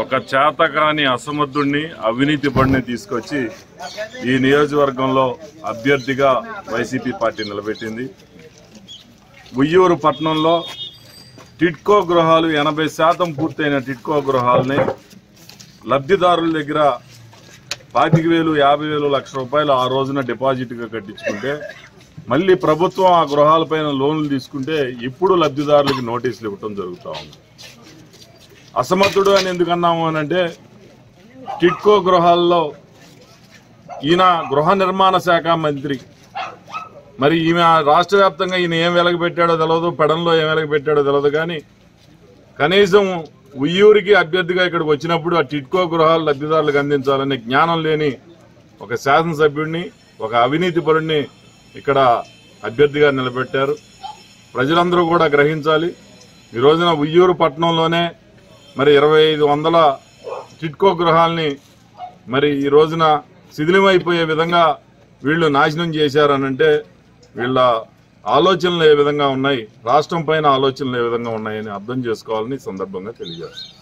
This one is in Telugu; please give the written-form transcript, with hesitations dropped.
ఒక చేతకాని అసమర్థుడిని అవినీతి పడిని తీసుకొచ్చి ఈ నియోజకవర్గంలో అభ్యర్థిగా వైసీపీ పార్టీ నిలబెట్టింది. ఉయ్యూరు పట్టణంలో టిడ్కో గృహాలు 80% పూర్తయిన టిడ్కో గృహాలని లబ్ధిదారుల దగ్గర 25,000, 50,000, లక్ష రూపాయలు ఆ రోజున డిపాజిట్గా కట్టించుకుంటే మళ్ళీ ప్రభుత్వం ఆ గృహాలపైన లోన్లు తీసుకుంటే ఇప్పుడు లబ్ధిదారులకు నోటీసులు ఇవ్వటం జరుగుతూ ఉంది. అసమర్థుడు అని ఎందుకు అన్నాము అనంటే టిడ్కో గృహాల్లో ఈయన గృహ నిర్మాణ శాఖ మంత్రి, మరి ఈమె రాష్ట్ర వ్యాప్తంగా ఈయన ఏం వెలగబెట్టాడో తెలియదు, పెడంలో ఏం వెలగబెట్టాడో తెలియదు, కానీ కనీసం ఉయ్యూరికి అభ్యర్థిగా ఇక్కడికి వచ్చినప్పుడు ఆ టిడ్కో గృహాలు లబ్ధిదారులకు అందించాలనే జ్ఞానం లేని ఒక శాసనసభ్యుడిని, ఒక అవినీతి పరుడిని ఇక్కడ అభ్యర్థిగా నిలబెట్టారు. ప్రజలందరూ కూడా గ్రహించాలి. ఈ రోజున ఉయ్యూరు పట్టణంలోనే మరి 2,500 టిడ్కో గృహాలని మరి ఈ రోజున శిథిలమైపోయే విధంగా వీళ్ళు నాశనం చేశారనంటే వీళ్ళ ఆలోచనలు ఏ విధంగా ఉన్నాయి, రాష్ట్రం పైన ఆలోచనలు ఏ విధంగా ఉన్నాయని అర్థం చేసుకోవాలని సందర్భంగా తెలియజేస్తారు.